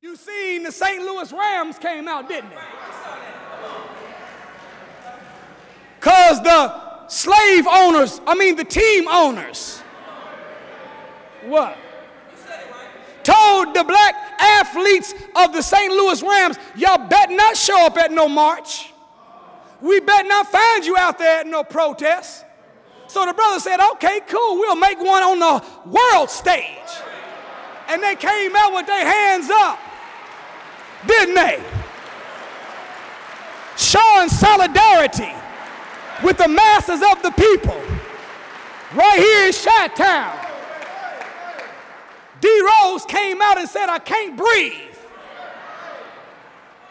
You seen the St. Louis Rams came out, didn't they? Because the slave owners, the team owners, what? Told the black athletes of the St. Louis Rams, y'all better not show up at no march. We better not find you out there at no protest. So the brother said, okay, cool, we'll make one on the world stage. And they came out with their hands up, didn't they? Showing solidarity with the masses of the people right here in Chi-Town. D. Rose came out and said, I can't breathe.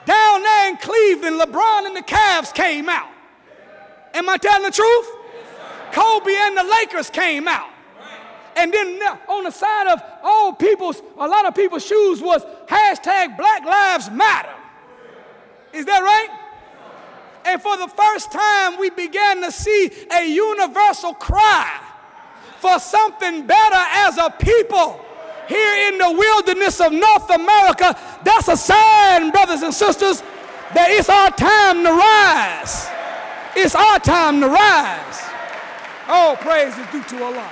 Down there in Cleveland, LeBron and the Cavs came out. Am I telling the truth? Kobe and the Lakers came out. And then on the side of a lot of people's shoes was hashtag Black Lives Matter. Is that right? And for the first time, we began to see a universal cry for something better as a people here in the wilderness of North America. That's a sign, brothers and sisters, that it's our time to rise. It's our time to rise. All praise is due to Allah.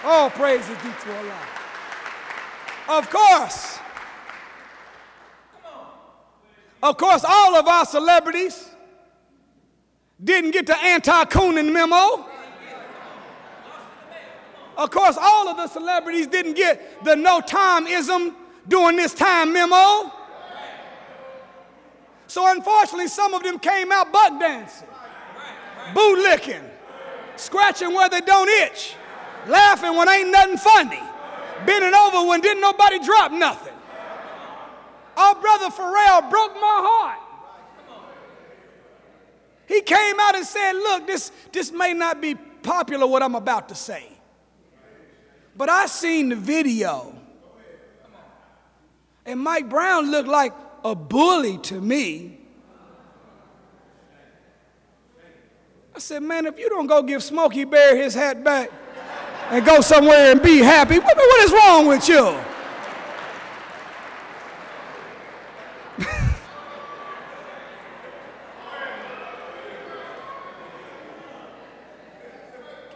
All praise is due to Allah. Of course, all of our celebrities didn't get the anti-Coonan memo. Of course, all of the celebrities didn't get the no time-ism during this time memo. So unfortunately, some of them came out buck dancing, bootlicking, scratching where they don't itch, laughing when ain't nothing funny, bending over when didn't nobody drop nothing. Our brother Pharrell broke my heart. He came out and said, look, this may not be popular what I'm about to say, but I seen the video, and Mike Brown looked like a bully to me. I said, man, if you don't go give Smokey Bear his hat back and go somewhere and be happy, what is wrong with you?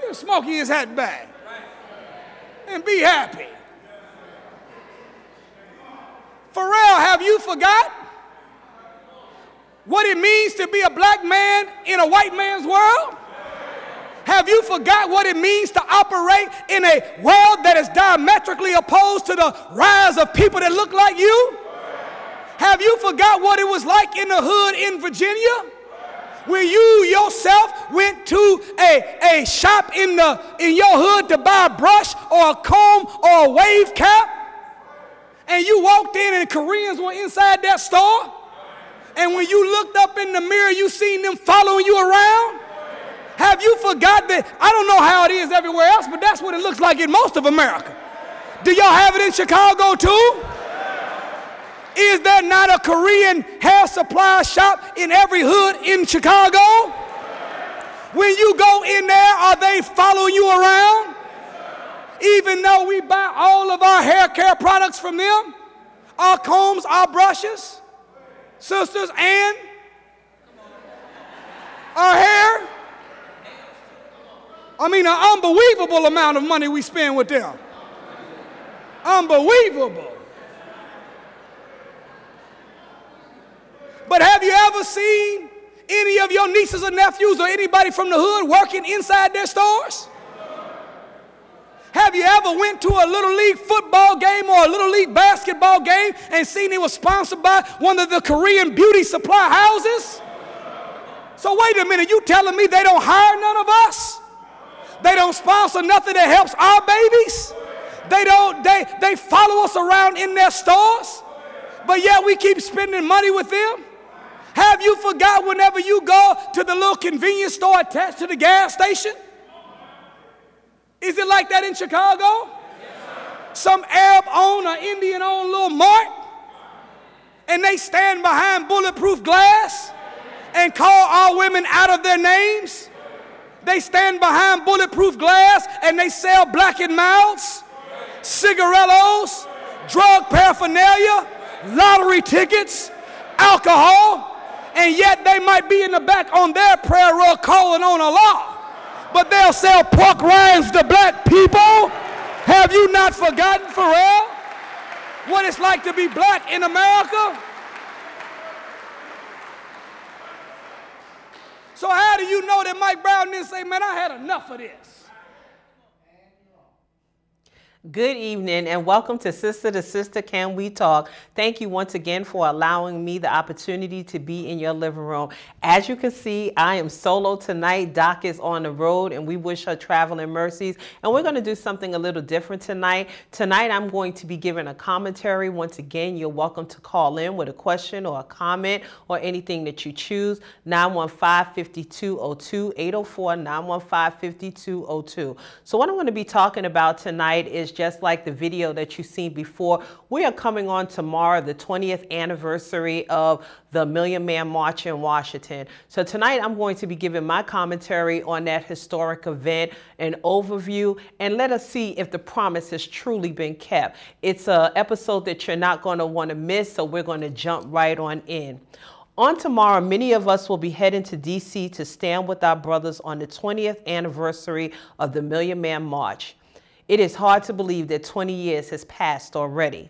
Give Smokey his hat back and be happy. Pharrell, have you forgot what it means to be a black man in a white man's world? Have you forgot what it means to operate in a world that is diametrically opposed to the rise of people that look like you? Have you forgot what it was like in the hood in Virginia, where you yourself went to a shop in your hood to buy a brush or a comb or a wave cap, and you walked in and Koreans were inside that store, and when you looked up in the mirror, you seen them following you around? Have you forgot that? I don't know how it is everywhere else, but that's what it looks like in most of America. Do y'all have it in Chicago too? Is there not a Korean hair supply shop in every hood in Chicago? When you go in there, are they following you around? Even though we buy all of our hair care products from them, our combs, our brushes, sisters, and our hair. An unbelievable amount of money we spend with them. Unbelievable. But have you ever seen any of your nieces or nephews or anybody from the hood working inside their stores? Have you ever went to a Little League football game or a Little League basketball game and seen it was sponsored by one of the Korean beauty supply houses? So wait a minute, you telling me they don't hire none of us? They don't sponsor nothing that helps our babies? They follow us around in their stores, but yet we keep spending money with them? Have you forgot whenever you go to the little convenience store attached to the gas station? Is it like that in Chicago? Some Arab-owned or Indian-owned little mart, and they stand behind bulletproof glass and call our women out of their names? They stand behind bulletproof glass and they sell Black and Milds, cigarillos, drug paraphernalia, lottery tickets, alcohol, and yet they might be in the back on their prayer rug calling on Allah. But they'll sell pork rinds to black people. Have you not forgotten, for real, what it's like to be black in America? So how do you know that Mike Brown didn't say, man, I had enough of this? Good evening and welcome to Sister to Sister Can We Talk. Thank you once again for allowing me the opportunity to be in your living room. As you can see, I am solo tonight. Doc is on the road and we wish her traveling mercies. And we're going to do something a little different tonight. Tonight I'm going to be giving a commentary. Once again, you're welcome to call in with a question or a comment or anything that you choose. 915-5202, 804-915-5202. So what I'm going to be talking about tonight is just like the video that you've seen before. We are coming on tomorrow, the 20th anniversary of the Million Man March in Washington. So tonight I'm going to be giving my commentary on that historic event, an overview, and let us see if the promise has truly been kept. It's an episode that you're not going to want to miss, so we're going to jump right on in. On tomorrow, many of us will be heading to D.C. to stand with our brothers on the 20th anniversary of the Million Man March. It is hard to believe that 20 years has passed already.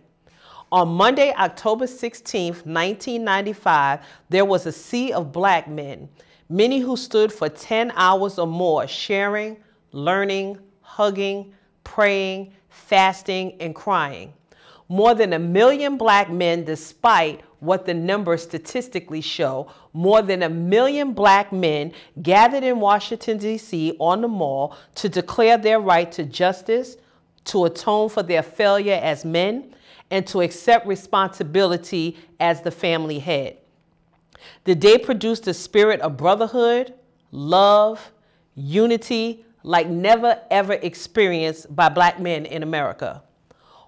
On Monday, October 16th, 1995, there was a sea of black men, many who stood for 10 hours or more, sharing, learning, hugging, praying, fasting, and crying. More than 1 million black men, despite what the numbers statistically show, more than 1 million black men gathered in Washington, D.C. on the Mall to declare their right to justice, to atone for their failure as men, and to accept responsibility as the family head. The day produced a spirit of brotherhood, love, unity like never ever experienced by black men in America.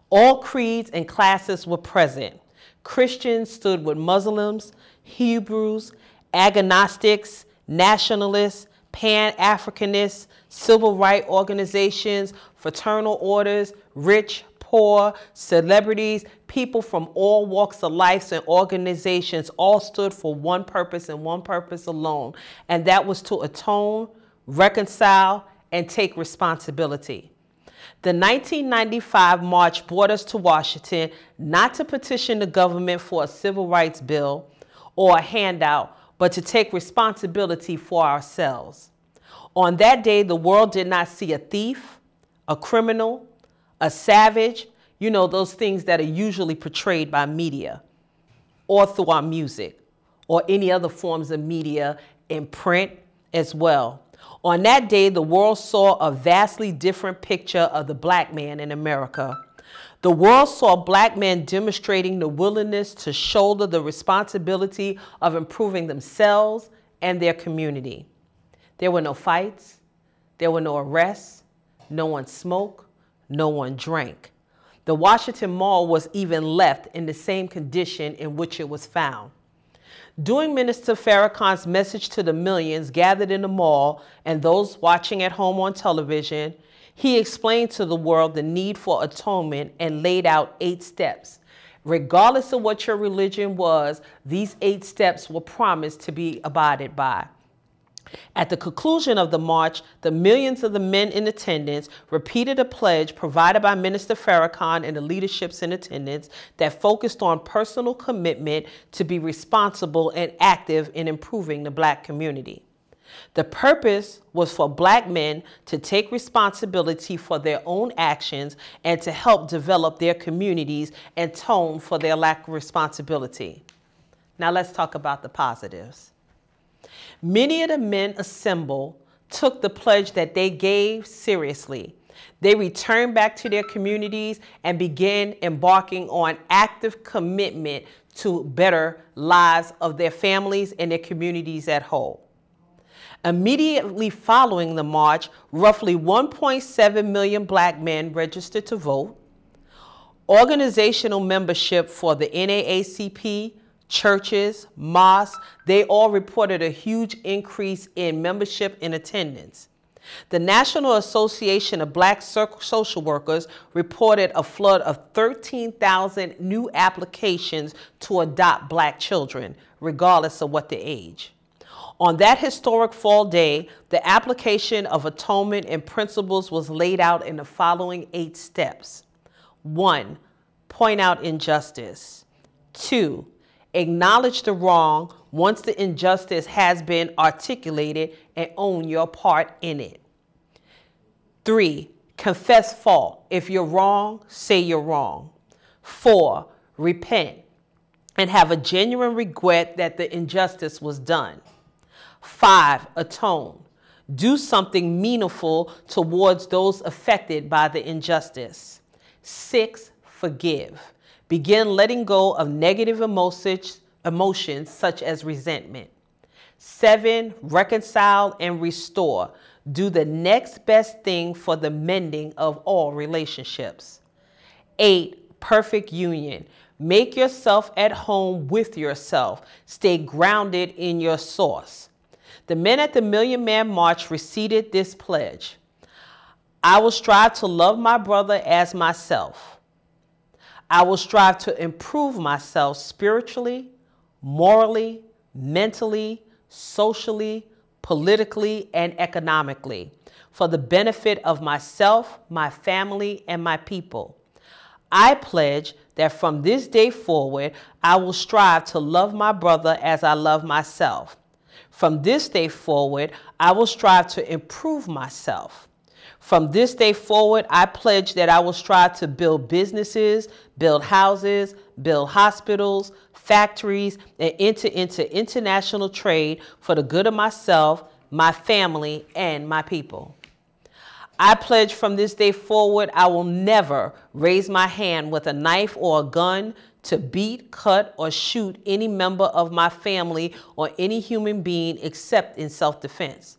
All creeds and classes were present. Christians stood with Muslims, Hebrews, agnostics, nationalists, Pan-Africanists, civil rights organizations, fraternal orders, rich, poor, celebrities, people from all walks of life and organizations all stood for one purpose and one purpose alone, and that was to atone, reconcile, and take responsibility. The 1995 march brought us to Washington not to petition the government for a civil rights bill or a handout, but to take responsibility for ourselves. On that day, the world did not see a thief, a criminal, a savage, you know, those things that are usually portrayed by media or through our music or any other forms of media in print as well. On that day, the world saw a vastly different picture of the black man in America. The world saw black men demonstrating the willingness to shoulder the responsibility of improving themselves and their community. There were no fights, there were no arrests, no one smoked, no one drank. The Washington Mall was even left in the same condition in which it was found. During Minister Farrakhan's message to the millions gathered in the mall and those watching at home on television, he explained to the world the need for atonement and laid out 8 steps. Regardless of what your religion was, these 8 steps were promised to be abided by. At the conclusion of the march, the millions of the men in attendance repeated a pledge provided by Minister Farrakhan and the leaderships in attendance that focused on personal commitment to be responsible and active in improving the black community. The purpose was for black men to take responsibility for their own actions and to help develop their communities and atone for their lack of responsibility. Now let's talk about the positives. Many of the men assembled took the pledge that they gave seriously. They returned back to their communities and began embarking on active commitment to better lives of their families and their communities at whole. Immediately following the march, roughly 1.7 million black men registered to vote. Organizational membership for the NAACP, churches, mosques, they all reported a huge increase in membership and attendance. The National Association of Black Social Workers reported a flood of 13,000 new applications to adopt black children, regardless of what the age. On that historic fall day, the application of atonement and principles was laid out in the following 8 steps. 1. Point out injustice. 2. Acknowledge the wrong once the injustice has been articulated and own your part in it. 3. Confess fault. If you're wrong, say you're wrong. 4. Repent and have a genuine regret that the injustice was done. 5. Atone. Do something meaningful towards those affected by the injustice. 6. Forgive. Begin letting go of negative emotions such as resentment. 7. Reconcile and restore. Do the next best thing for the mending of all relationships. 8. Perfect union. Make yourself at home with yourself. Stay grounded in your source. The men at the Million Man March recited this pledge. I will strive to love my brother as myself. I will strive to improve myself spiritually, morally, mentally, socially, politically, and economically for the benefit of myself, my family, and my people. I pledge that from this day forward, I will strive to love my brother as I love myself. From this day forward, I will strive to improve myself. From this day forward, I pledge that I will strive to build businesses, build houses, build hospitals, factories, and enter into international trade for the good of myself, my family, and my people. I pledge from this day forward, I will never raise my hand with a knife or a gun to beat, cut, or shoot any member of my family or any human being except in self-defense.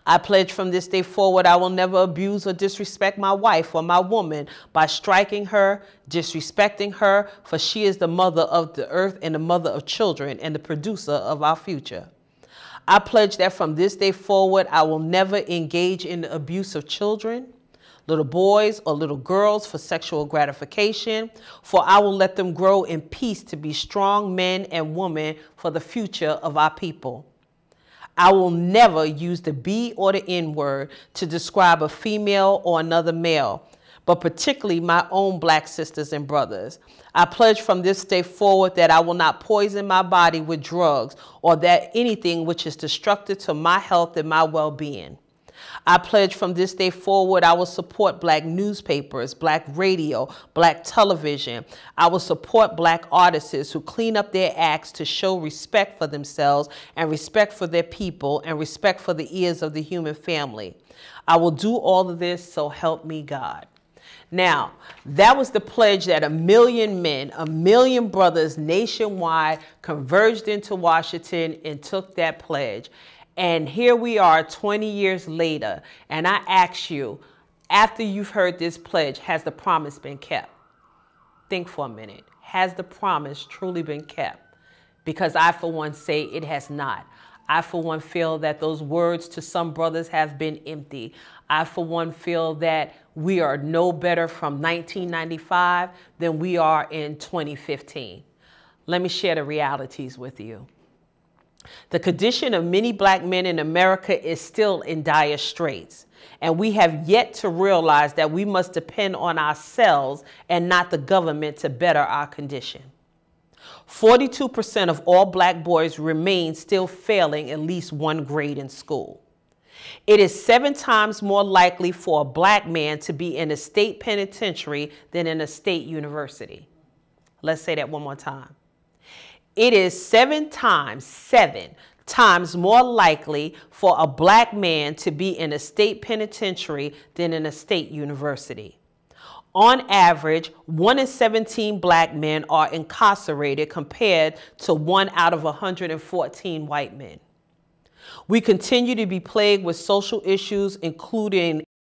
I pledge from this day forward, I will never abuse or disrespect my wife or my woman by striking her, disrespecting her, for she is the mother of the earth and the mother of children and the producer of our future. I pledge that from this day forward, I will never engage in the abuse of children, little boys or little girls for sexual gratification, for I will let them grow in peace to be strong men and women for the future of our people. I will never use the B or the N word to describe a female or another male, but particularly my own black sisters and brothers. I pledge from this day forward that I will not poison my body with drugs or that anything which is destructive to my health and my well-being. I pledge from this day forward, I will support black newspapers, black radio, black television. I will support black artists who clean up their acts to show respect for themselves and respect for their people and respect for the ears of the human family. I will do all of this, so help me God. Now, that was the pledge that 1 million men, 1 million brothers nationwide converged into Washington and took that pledge. And here we are 20 years later, and I ask you, after you've heard this pledge, has the promise been kept? Think for a minute. Has the promise truly been kept? Because I, for one, say it has not. I, for one, feel that those words to some brothers have been empty. I, for one, feel that we are no better from 1995 than we are in 2015. Let me share the realities with you. The condition of many black men in America is still in dire straits, and we have yet to realize that we must depend on ourselves and not the government to better our condition. 42% of all black boys remain still failing at least one grade in school. It is 7 times more likely for a black man to be in a state penitentiary than in a state university. Let's say that one more time. It is 7 times more likely for a black man to be in a state penitentiary than in a state university. On average, 1 in 17 black men are incarcerated compared to 1 out of 114 white men. We continue to be plagued with social issues, including